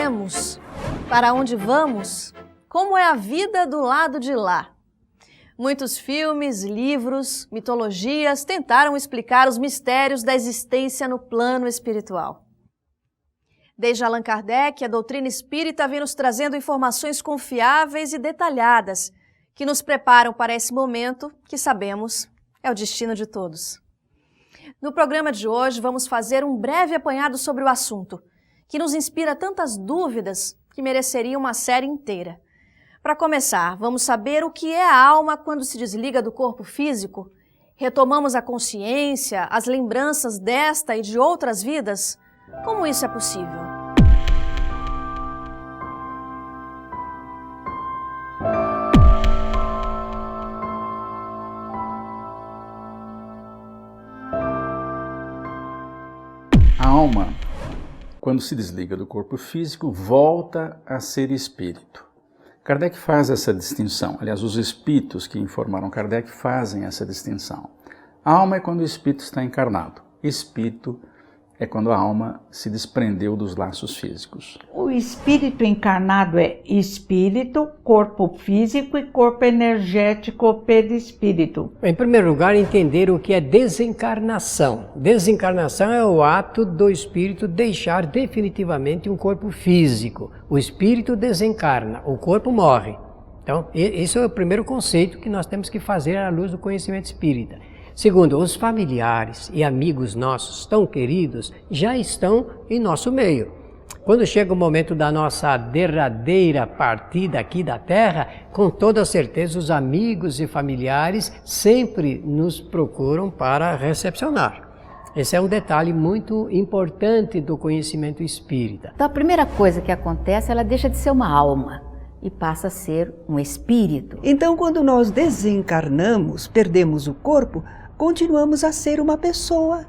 viemos? Para onde vamos? Como é a vida do lado de lá? Muitos filmes, livros, mitologias tentaram explicar os mistérios da existência no plano espiritual. Desde Allan Kardec, a doutrina espírita vem nos trazendo informações confiáveis e detalhadas que nos preparam para esse momento que sabemos é o destino de todos. No programa de hoje, vamos fazer um breve apanhado sobre o assunto, que nos inspira tantas dúvidas que mereceria uma série inteira. Para começar, vamos saber o que é a alma quando se desliga do corpo físico? Retomamos a consciência, as lembranças desta e de outras vidas? Como isso é possível? A alma, quando se desliga do corpo físico, volta a ser espírito. Kardec faz essa distinção, aliás, os espíritos que informaram Kardec fazem essa distinção. A alma é quando o espírito está encarnado, espírito é quando a alma se desprendeu dos laços físicos. O espírito encarnado é espírito, corpo físico e corpo energético perispírito. Em primeiro lugar, entender o que é desencarnação. Desencarnação é o ato do espírito deixar definitivamente um corpo físico. O espírito desencarna, o corpo morre. Então, esse é o primeiro conceito que nós temos que fazer à luz do conhecimento espírita. Segundo, os familiares e amigos nossos tão queridos já estão em nosso meio. Quando chega o momento da nossa derradeira partida aqui da Terra, com toda certeza os amigos e familiares sempre nos procuram para recepcionar. Esse é um detalhe muito importante do conhecimento espírita. Então a primeira coisa que acontece, ela deixa de ser uma alma e passa a ser um espírito. Então quando nós desencarnamos, perdemos o corpo, continuamos a ser uma pessoa,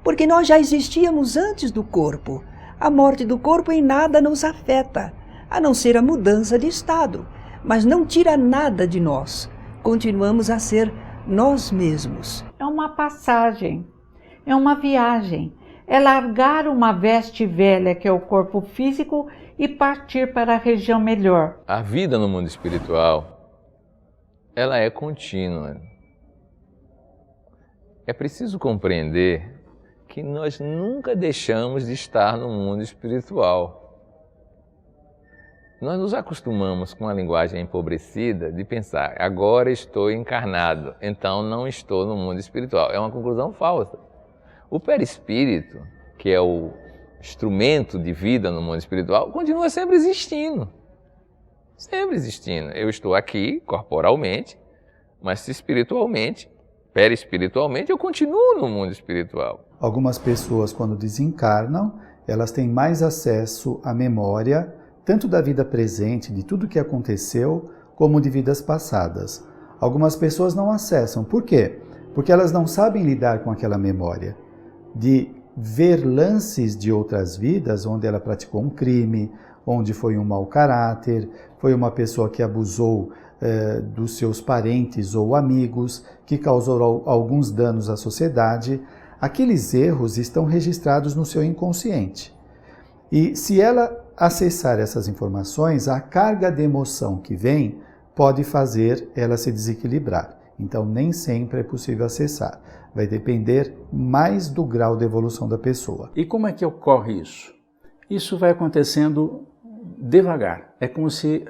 porque nós já existíamos antes do corpo. A morte do corpo em nada nos afeta, a não ser a mudança de estado, mas não tira nada de nós. Continuamos a ser nós mesmos. É uma passagem, é uma viagem, é largar uma veste velha que é o corpo físico e partir para a região melhor. A vida no mundo espiritual, ela é contínua. É preciso compreender que nós nunca deixamos de estar no mundo espiritual. Nós nos acostumamos com a linguagem empobrecida de pensar, agora estou encarnado, então não estou no mundo espiritual. É uma conclusão falsa. O perispírito, que é o instrumento de vida no mundo espiritual, continua sempre existindo. Sempre existindo. Eu estou aqui corporalmente, mas espiritualmente, perispiritualmente, eu continuo no mundo espiritual. Algumas pessoas, quando desencarnam, elas têm mais acesso à memória, tanto da vida presente, de tudo que aconteceu, como de vidas passadas. Algumas pessoas não acessam. Por quê? Porque elas não sabem lidar com aquela memória. De ver lances de outras vidas, onde ela praticou um crime, onde foi um mau caráter, foi uma pessoa que abusou dos seus parentes ou amigos, que causou alguns danos à sociedade. Aqueles erros estão registrados no seu inconsciente. E se ela acessar essas informações, a carga de emoção que vem pode fazer ela se desequilibrar. Então, nem sempre é possível acessar. Vai depender mais do grau de evolução da pessoa. E como é que ocorre isso? Isso vai acontecendo devagar. É como se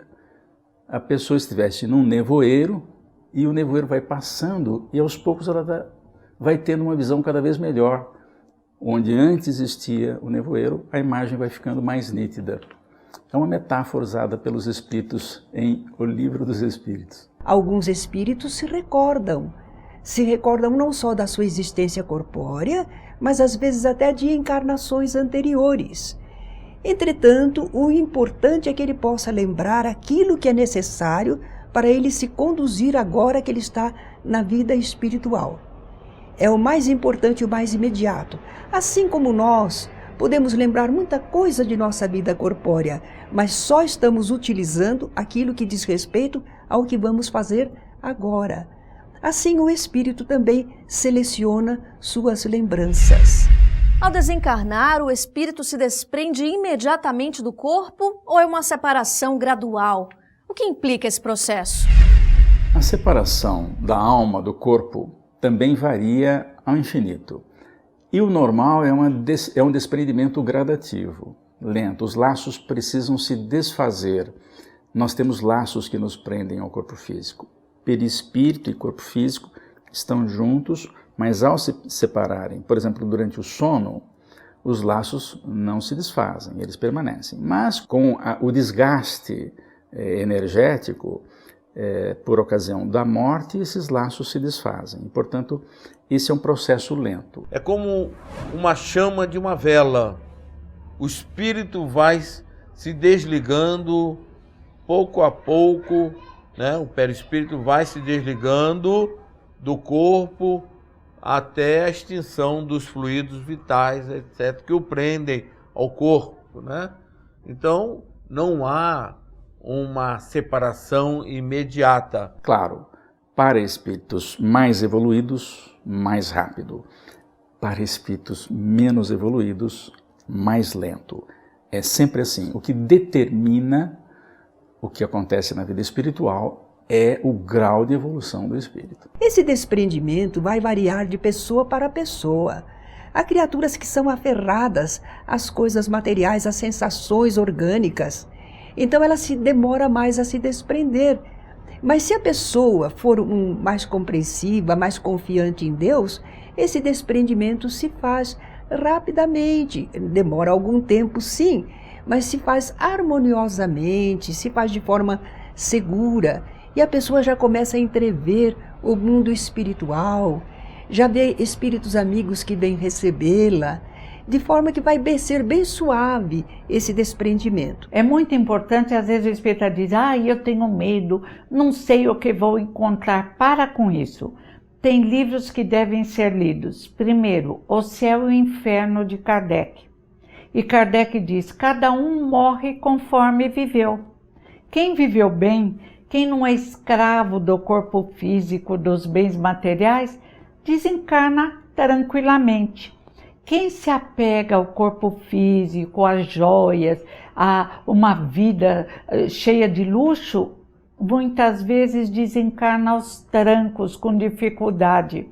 a pessoa estivesse num nevoeiro e o nevoeiro vai passando e aos poucos ela vai tendo uma visão cada vez melhor. Onde antes existia o nevoeiro, a imagem vai ficando mais nítida. É uma metáfora usada pelos espíritos em O Livro dos Espíritos. Alguns espíritos se recordam não só da sua existência corpórea, mas às vezes até de encarnações anteriores. Entretanto, o importante é que ele possa lembrar aquilo que é necessário para ele se conduzir agora que ele está na vida espiritual. É o mais importante e o mais imediato. Assim como nós podemos lembrar muita coisa de nossa vida corpórea, mas só estamos utilizando aquilo que diz respeito ao que vamos fazer agora. Assim o espírito também seleciona suas lembranças. Ao desencarnar, o espírito se desprende imediatamente do corpo ou é uma separação gradual? O que implica esse processo? A separação da alma do corpo também varia ao infinito. E o normal é um desprendimento gradativo, lento. Os laços precisam se desfazer. Nós temos laços que nos prendem ao corpo físico. Perispírito e corpo físico estão juntos, mas ao se separarem, por exemplo, durante o sono, os laços não se desfazem, eles permanecem. Mas com o desgaste energético, por ocasião da morte, esses laços se desfazem. E, portanto, esse é um processo lento. É como uma chama de uma vela. O espírito vai se desligando pouco a pouco, né? O perispírito vai se desligando do corpo até a extinção dos fluidos vitais, etc., que o prendem ao corpo, né? Então, não há uma separação imediata. Claro, para espíritos mais evoluídos, mais rápido. Para espíritos menos evoluídos, mais lento. É sempre assim. O que determina o que acontece na vida espiritual é o grau de evolução do espírito. Esse desprendimento vai variar de pessoa para pessoa. Há criaturas que são aferradas às coisas materiais, às sensações orgânicas. Então ela se demora mais a se desprender. Mas se a pessoa for mais compreensiva, mais confiante em Deus, esse desprendimento se faz rapidamente. Demora algum tempo, sim, mas se faz harmoniosamente, se faz de forma segura. E a pessoa já começa a entrever o mundo espiritual, já vê espíritos amigos que vêm recebê-la, de forma que vai ser bem suave esse desprendimento. É muito importante, às vezes o espírita diz, eu tenho medo, não sei o que vou encontrar. Para com isso. Tem livros que devem ser lidos. Primeiro, O Céu e o Inferno, de Kardec. E Kardec diz, cada um morre conforme viveu. Quem viveu bem, quem não é escravo do corpo físico, dos bens materiais, desencarna tranquilamente. Quem se apega ao corpo físico, às joias, a uma vida cheia de luxo, muitas vezes desencarna aos trancos, com dificuldade.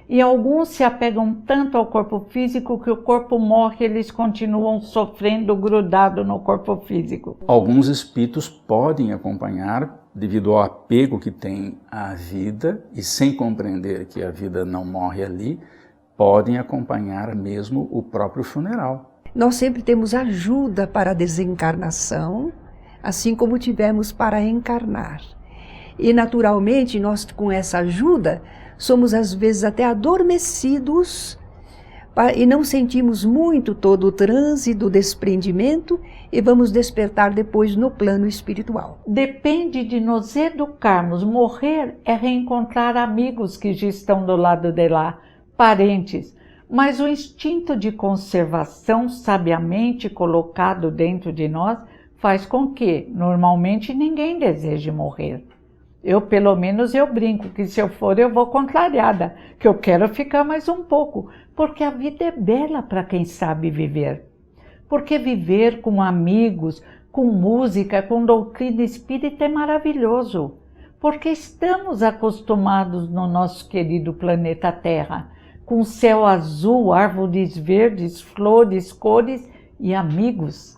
E alguns se apegam tanto ao corpo físico que o corpo morre, eles continuam sofrendo grudado no corpo físico. Alguns espíritos podem acompanhar, devido ao apego que tem à vida, e sem compreender que a vida não morre ali, podem acompanhar mesmo o próprio funeral. Nós sempre temos ajuda para a desencarnação, assim como tivemos para encarnar. E naturalmente nós, com essa ajuda, somos às vezes até adormecidos e não sentimos muito todo o transe do desprendimento e vamos despertar depois no plano espiritual. Depende de nos educarmos. Morrer é reencontrar amigos que já estão do lado de lá, parentes. Mas o instinto de conservação, sabiamente colocado dentro de nós, faz com que, normalmente, ninguém deseje morrer. Pelo menos, eu brinco que se eu for, eu vou contrariada, que eu quero ficar mais um pouco, porque a vida é bela para quem sabe viver. Porque viver com amigos, com música, com doutrina espírita é maravilhoso, porque estamos acostumados no nosso querido planeta Terra, com céu azul, árvores verdes, flores, cores e amigos.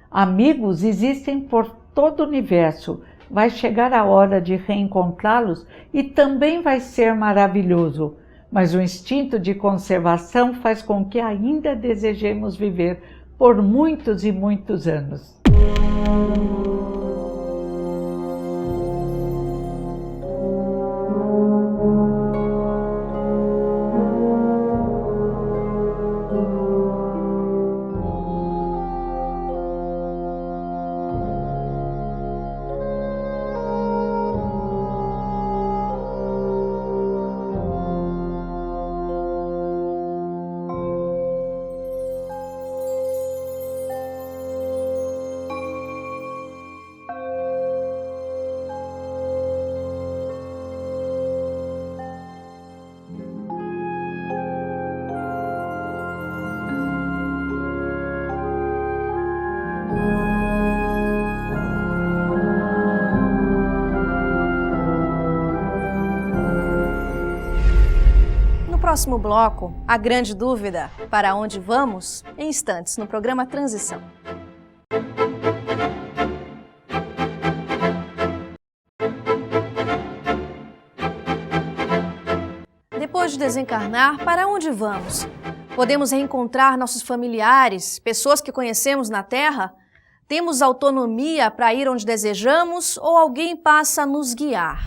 Amigos existem por todo o universo. Vai chegar a hora de reencontrá-los e também vai ser maravilhoso. Mas o instinto de conservação faz com que ainda desejemos viver por muitos e muitos anos. próximo bloco, a grande dúvida, para onde vamos? Em instantes, no programa Transição. Depois de desencarnar, para onde vamos? Podemos reencontrar nossos familiares, pessoas que conhecemos na Terra? Temos autonomia para ir onde desejamos ou alguém passa a nos guiar?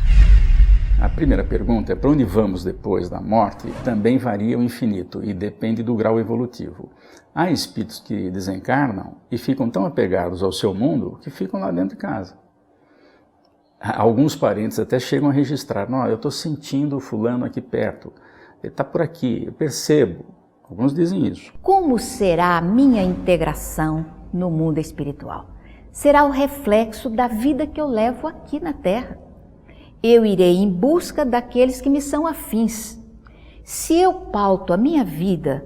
A primeira pergunta é para onde vamos depois da morte, também varia o infinito e depende do grau evolutivo. Há espíritos que desencarnam e ficam tão apegados ao seu mundo que ficam lá dentro de casa. Alguns parentes até chegam a registrar, não, eu estou sentindo o fulano aqui perto, ele está por aqui, eu percebo. Alguns dizem isso. Como será a minha integração no mundo espiritual? Será o reflexo da vida que eu levo aqui na Terra. Eu irei em busca daqueles que me são afins. Se eu pauto a minha vida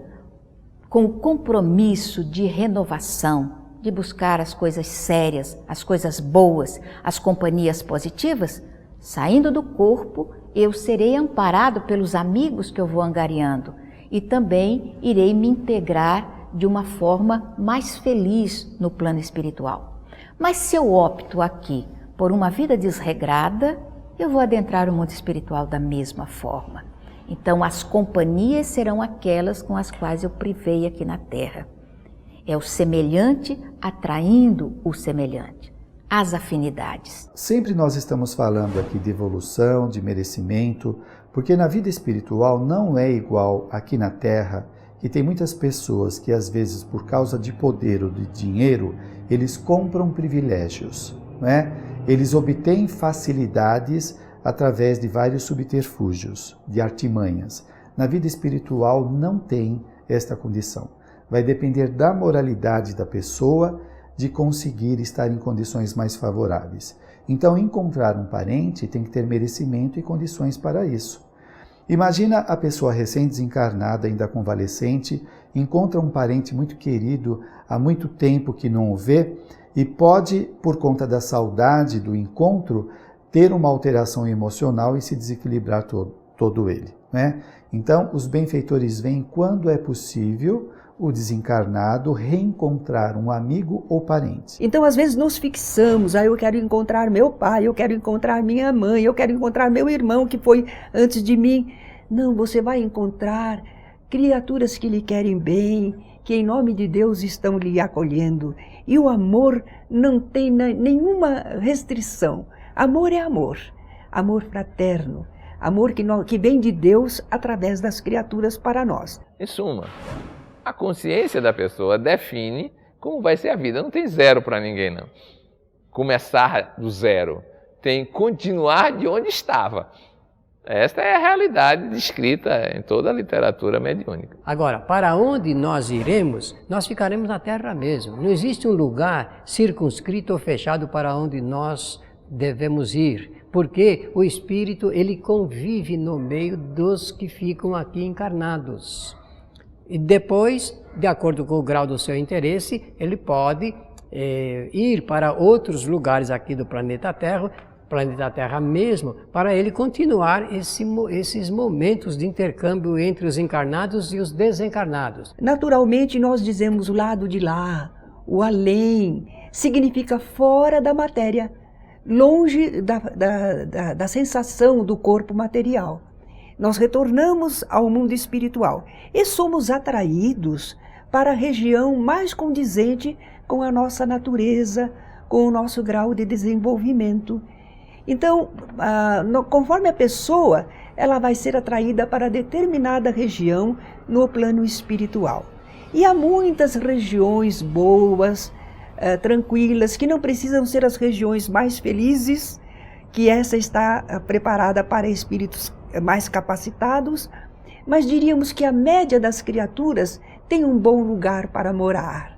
com o compromisso de renovação, de buscar as coisas sérias, as coisas boas, as companhias positivas, saindo do corpo, eu serei amparado pelos amigos que eu vou angariando e também irei me integrar de uma forma mais feliz no plano espiritual. Mas se eu opto aqui por uma vida desregrada, eu vou adentrar o mundo espiritual da mesma forma. Então, as companhias serão aquelas com as quais eu privei aqui na Terra. É o semelhante atraindo o semelhante, as afinidades. Sempre nós estamos falando aqui de evolução, de merecimento, porque na vida espiritual não é igual aqui na Terra, que tem muitas pessoas que às vezes por causa de poder ou de dinheiro, eles compram privilégios, não é? Eles obtêm facilidades através de vários subterfúgios, de artimanhas. Na vida espiritual não tem esta condição. Vai depender da moralidade da pessoa de conseguir estar em condições mais favoráveis. Então, encontrar um parente tem que ter merecimento e condições para isso. Imagina a pessoa recém-desencarnada, ainda convalescente, encontra um parente muito querido, há muito tempo que não o vê, e pode, por conta da saudade do encontro, ter uma alteração emocional e se desequilibrar todo ele, né? Então, os benfeitores veem quando é possível o desencarnado reencontrar um amigo ou parente. Então, às vezes, nos fixamos, eu quero encontrar meu pai, eu quero encontrar minha mãe, eu quero encontrar meu irmão que foi antes de mim. Não, você vai encontrar criaturas que lhe querem bem, que em nome de Deus estão lhe acolhendo. E o amor não tem nenhuma restrição. Amor é amor, amor fraterno, amor que vem de Deus através das criaturas para nós. Em suma, a consciência da pessoa define como vai ser a vida. Não tem zero para ninguém, não. Começar do zero. Tem continuar de onde estava. Esta é a realidade descrita em toda a literatura mediúnica. Agora, para onde nós iremos, nós ficaremos na Terra mesmo. Não existe um lugar circunscrito ou fechado para onde nós devemos ir, porque o espírito ele convive no meio dos que ficam aqui encarnados. E depois, de acordo com o grau do seu interesse, ele pode ir para outros lugares aqui do planeta Terra mesmo, para ele continuar esses momentos de intercâmbio entre os encarnados e os desencarnados. Naturalmente, nós dizemos o lado de lá, o além, significa fora da matéria, longe da sensação do corpo material. Nós retornamos ao mundo espiritual e somos atraídos para a região mais condizente com a nossa natureza, com o nosso grau de desenvolvimento. Então, conforme a pessoa, ela vai ser atraída para determinada região no plano espiritual. E há muitas regiões boas, tranquilas, que não precisam ser as regiões mais felizes, que essa está preparada para espíritos mais capacitados, mas diríamos que a média das criaturas tem um bom lugar para morar.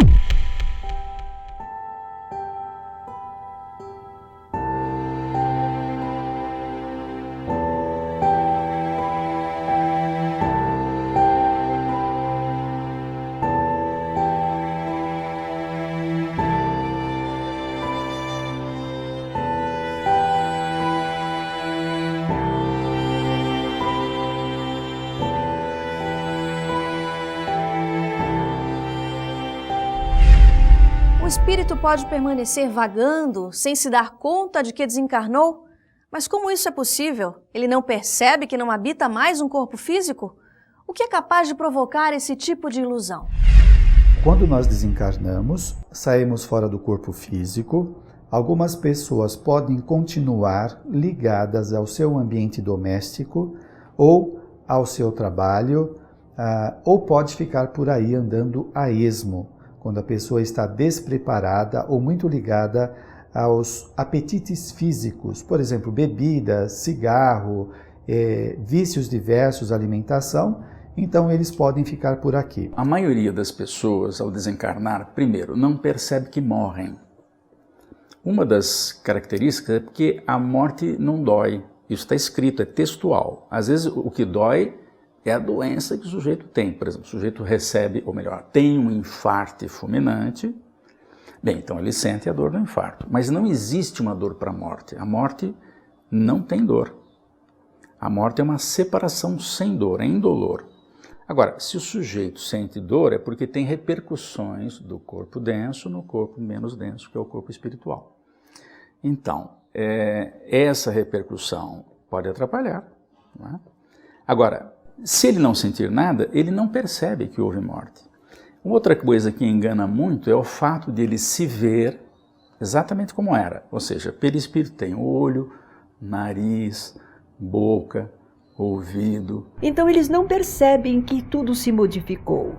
O espírito pode permanecer vagando sem se dar conta de que desencarnou? Mas como isso é possível? Ele não percebe que não habita mais um corpo físico? O que é capaz de provocar esse tipo de ilusão? Quando nós desencarnamos, saímos fora do corpo físico. Algumas pessoas podem continuar ligadas ao seu ambiente doméstico ou ao seu trabalho, ou pode ficar por aí andando a esmo, quando a pessoa está despreparada ou muito ligada aos apetites físicos, por exemplo, bebida, cigarro, vícios diversos, alimentação, então eles podem ficar por aqui. A maioria das pessoas, ao desencarnar, primeiro, não percebe que morrem. Uma das características é porque a morte não dói. Isso está escrito, é textual. Às vezes o que dói é a doença que o sujeito tem. Por exemplo, o sujeito recebe, ou melhor, tem um infarto fulminante. Bem, então ele sente a dor do infarto. Mas não existe uma dor para a morte. A morte não tem dor. A morte é uma separação sem dor, é indolor. Agora, se o sujeito sente dor, é porque tem repercussões do corpo denso no corpo menos denso, que é o corpo espiritual. Então, essa repercussão pode atrapalhar, não é? Agora, se ele não sentir nada, ele não percebe que houve morte. Outra coisa que engana muito é o fato de ele se ver exatamente como era. Ou seja, perispírito tem olho, nariz, boca, ouvido. Então eles não percebem que tudo se modificou.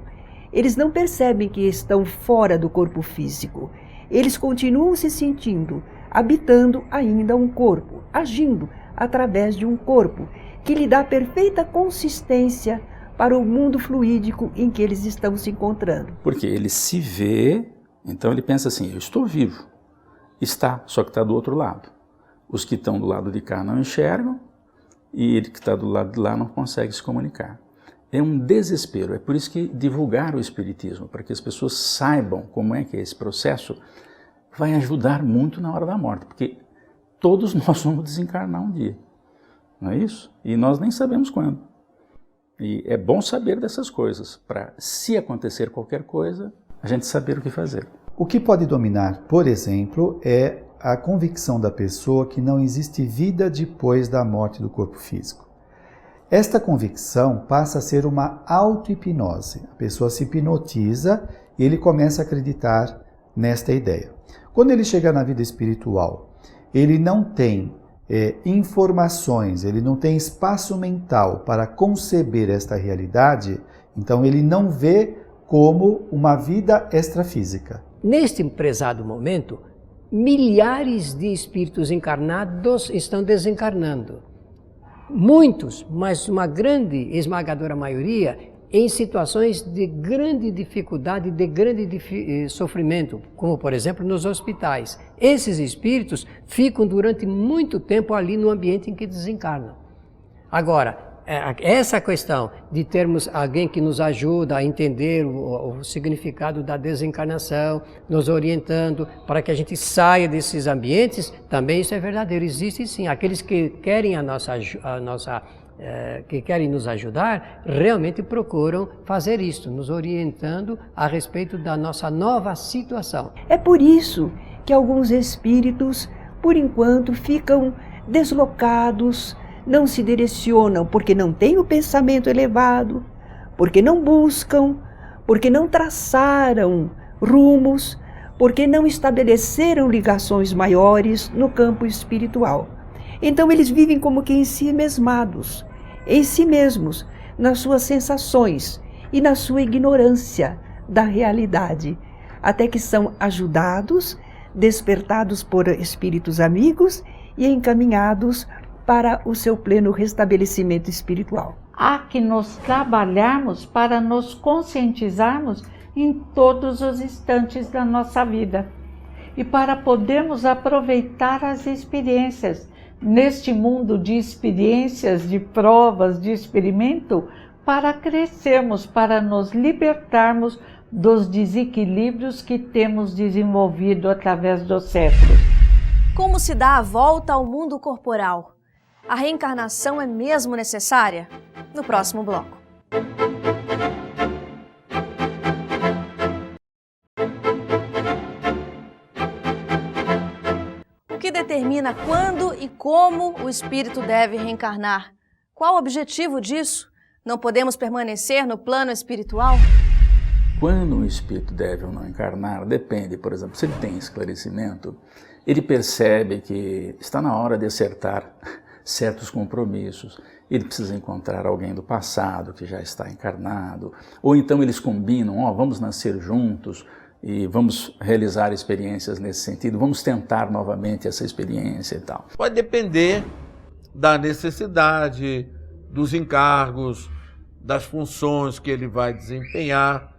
Eles não percebem que estão fora do corpo físico. Eles continuam se sentindo, habitando ainda um corpo, agindo através de um corpo que lhe dá perfeita consistência para o mundo fluídico em que eles estão se encontrando. Porque ele se vê, então ele pensa assim, eu estou vivo. Está, só que está do outro lado. Os que estão do lado de cá não enxergam, e ele que está do lado de lá não consegue se comunicar. É um desespero, é por isso que divulgar o Espiritismo, para que as pessoas saibam como é que é esse processo, vai ajudar muito na hora da morte, porque todos nós vamos desencarnar um dia, não é isso? E nós nem sabemos quando. E é bom saber dessas coisas, para se acontecer qualquer coisa, a gente saber o que fazer. O que pode dominar, por exemplo, é a convicção da pessoa que não existe vida depois da morte do corpo físico. Esta convicção passa a ser uma auto-hipnose. A pessoa se hipnotiza e ele começa a acreditar nesta ideia. Quando ele chega na vida espiritual, ele não tem informações, ele não tem espaço mental para conceber esta realidade, então ele não vê como uma vida extrafísica. Neste prezado momento, milhares de espíritos encarnados estão desencarnando. Muitos, mas uma grande, esmagadora maioria, em situações de grande dificuldade, de grande sofrimento, como por exemplo nos hospitais. Esses espíritos ficam durante muito tempo ali no ambiente em que desencarnam. Agora, essa questão de termos alguém que nos ajuda a entender o significado da desencarnação, nos orientando para que a gente saia desses ambientes, também isso é verdadeiro. Existe sim. Aqueles que querem que querem nos ajudar, realmente procuram fazer isso, nos orientando a respeito da nossa nova situação. É por isso que alguns espíritos, por enquanto, ficam deslocados, não se direcionam porque não têm o pensamento elevado, porque não buscam, porque não traçaram rumos, porque não estabeleceram ligações maiores no campo espiritual. Então eles vivem como que em si mesmados, em si mesmos, nas suas sensações e na sua ignorância da realidade, até que são ajudados, despertados por espíritos amigos e encaminhados para o seu pleno restabelecimento espiritual. Há que nos trabalharmos para nos conscientizarmos em todos os instantes da nossa vida e para podermos aproveitar as experiências neste mundo de experiências, de provas, de experimento, para crescermos, para nos libertarmos dos desequilíbrios que temos desenvolvido através dos séculos. Como se dá a volta ao mundo corporal? A reencarnação é mesmo necessária? No próximo bloco. determina quando e como o espírito deve reencarnar? Qual o objetivo disso? Não podemos permanecer no plano espiritual? Quando o espírito deve ou não encarnar, depende, por exemplo, se ele tem esclarecimento, ele percebe que está na hora de acertar certos compromissos. Ele precisa encontrar alguém do passado que já está encarnado, ou então eles combinam, vamos nascer juntos e vamos realizar experiências nesse sentido, vamos tentar novamente essa experiência e tal. Vai depender da necessidade, dos encargos, das funções que ele vai desempenhar,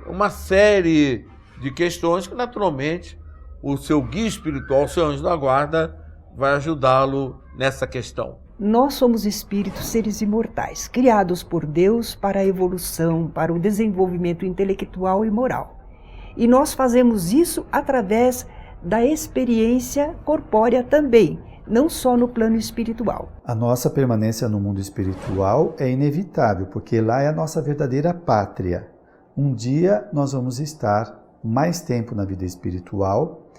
uma série de questões que naturalmente o seu guia espiritual, o seu anjo da guarda, vai ajudá-lo nessa questão. Nós somos espíritos, seres imortais, criados por Deus para a evolução, para o desenvolvimento intelectual e moral. E nós fazemos isso através da experiência corpórea também, não só no plano espiritual. A nossa permanência no mundo espiritual é inevitável, porque lá é a nossa verdadeira pátria. Um dia nós vamos estar mais tempo na vida espiritual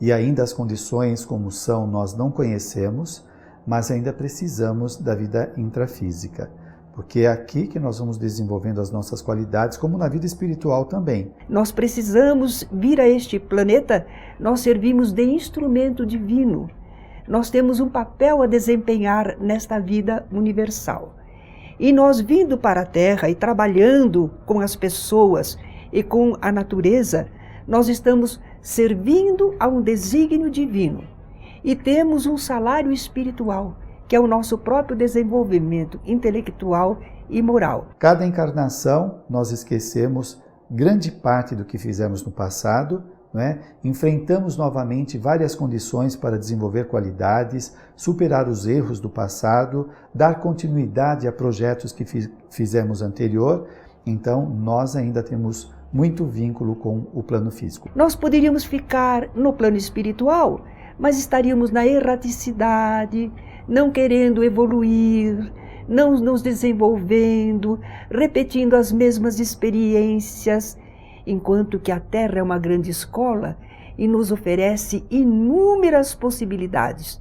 e ainda as condições como são nós não conhecemos, mas ainda precisamos da vida intrafísica, porque é aqui que nós vamos desenvolvendo as nossas qualidades, como na vida espiritual também. Nós precisamos vir a este planeta, nós servimos de instrumento divino. Nós temos um papel a desempenhar nesta vida universal. E nós vindo para a Terra e trabalhando com as pessoas e com a natureza, nós estamos servindo a um desígnio divino. E temos um salário espiritual, que é o nosso próprio desenvolvimento intelectual e moral. Cada encarnação nós esquecemos grande parte do que fizemos no passado, não é? Enfrentamos novamente várias condições para desenvolver qualidades, superar os erros do passado, dar continuidade a projetos que fizemos anterior. Então, nós ainda temos muito vínculo com o plano físico. Nós poderíamos ficar no plano espiritual, mas estaríamos na erraticidade, não querendo evoluir, não nos desenvolvendo, repetindo as mesmas experiências, enquanto que a Terra é uma grande escola e nos oferece inúmeras possibilidades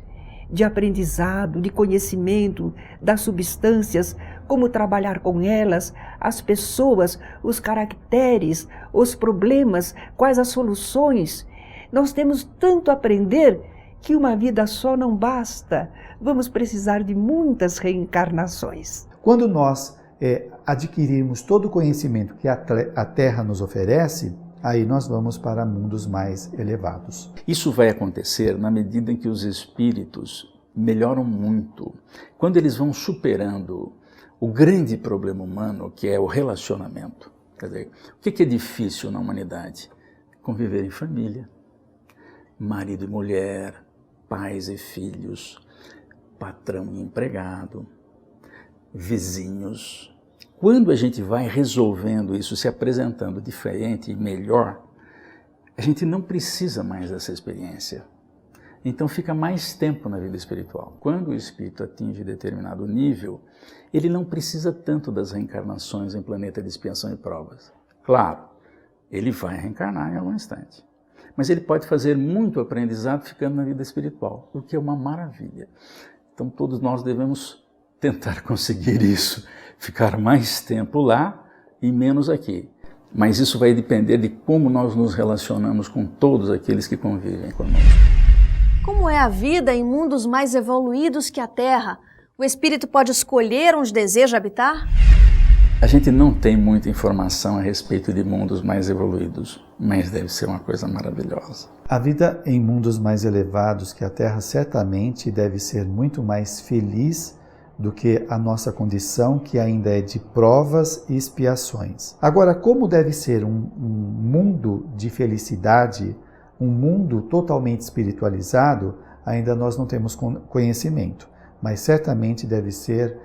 de aprendizado, de conhecimento das substâncias, como trabalhar com elas, as pessoas, os caracteres, os problemas, quais as soluções. Nós temos tanto a aprender que uma vida só não basta. Vamos precisar de muitas reencarnações. Quando nós adquirirmos todo o conhecimento que a Terra nos oferece, aí nós vamos para mundos mais elevados. Isso vai acontecer na medida em que os espíritos melhoram muito. Quando eles vão superando o grande problema humano, que é o relacionamento. Quer dizer, o que é difícil na humanidade? Conviver em família. Marido e mulher, pais e filhos, patrão e empregado, vizinhos. Quando a gente vai resolvendo isso, se apresentando diferente e melhor, a gente não precisa mais dessa experiência. Então fica mais tempo na vida espiritual. Quando o espírito atinge determinado nível, ele não precisa tanto das reencarnações em planeta de expiação e provas. Claro, ele vai reencarnar em algum instante. Mas ele pode fazer muito aprendizado ficando na vida espiritual, o que é uma maravilha. Então todos nós devemos tentar conseguir isso, ficar mais tempo lá e menos aqui. Mas isso vai depender de como nós nos relacionamos com todos aqueles que convivem conosco. Como é a vida em mundos mais evoluídos que a Terra? O espírito pode escolher onde deseja habitar? A gente não tem muita informação a respeito de mundos mais evoluídos, mas deve ser uma coisa maravilhosa. A vida em mundos mais elevados que a Terra certamente deve ser muito mais feliz do que a nossa condição, que ainda é de provas e expiações. Agora, como deve ser um mundo de felicidade, um mundo totalmente espiritualizado, ainda nós não temos conhecimento, mas certamente deve ser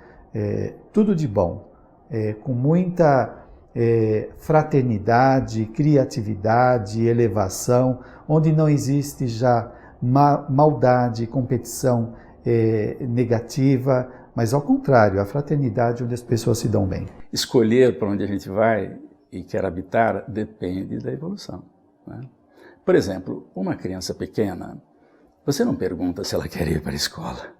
tudo de bom, com muita fraternidade, criatividade, elevação, onde não existe já maldade, competição negativa, mas ao contrário, a fraternidade onde as pessoas se dão bem. Escolher para onde a gente vai e quer habitar depende da evolução, né? Por exemplo, uma criança pequena Você não pergunta se ela quer ir para a escola.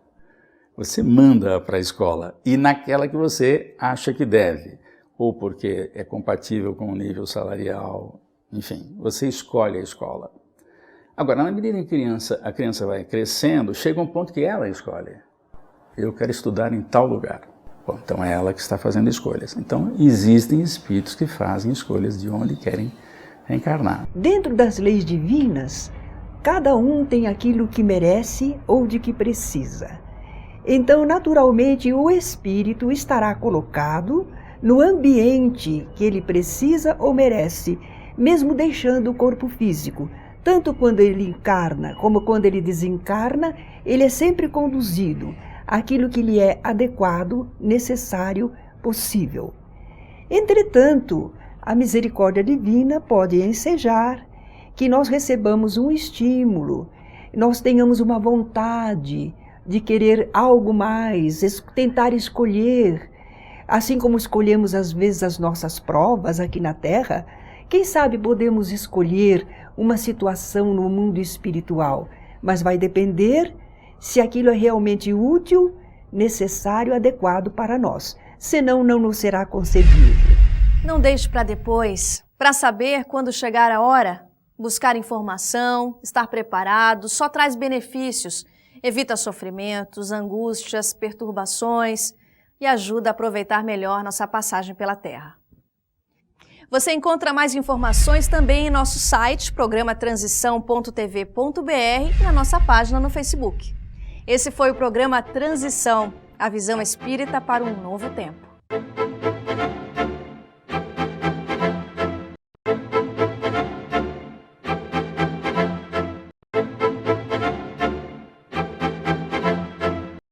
Você manda para a escola e naquela que você acha que deve, ou porque é compatível com o nível salarial, enfim, você escolhe a escola. Agora, na medida em que a criança vai crescendo, chega um ponto que ela escolhe. Eu quero estudar em tal lugar. Bom, então é ela que está fazendo escolhas. Então, existem espíritos que fazem escolhas de onde querem reencarnar. Dentro das leis divinas, cada um tem aquilo que merece ou de que precisa. Então, naturalmente, o espírito estará colocado no ambiente que ele precisa ou merece, mesmo deixando o corpo físico. Tanto quando ele encarna como quando ele desencarna, ele é sempre conduzido àquilo que lhe é adequado, necessário, possível. Entretanto, a misericórdia divina pode ensejar que nós recebamos um estímulo, nós tenhamos uma vontade de querer algo mais, tentar escolher, assim como escolhemos às vezes as nossas provas aqui na Terra. Quem sabe podemos escolher uma situação no mundo espiritual, mas vai depender se aquilo é realmente útil, necessário, adequado para nós. Senão, não nos será concedido. Não deixe para depois. Para saber quando chegar a hora, buscar informação, estar preparado, só traz benefícios. Evita sofrimentos, angústias, perturbações e ajuda a aproveitar melhor nossa passagem pela Terra. Você encontra mais informações também em nosso site, programatransição.tv.br e na nossa página no Facebook. Esse foi o programa Transição, a visão espírita para um novo tempo.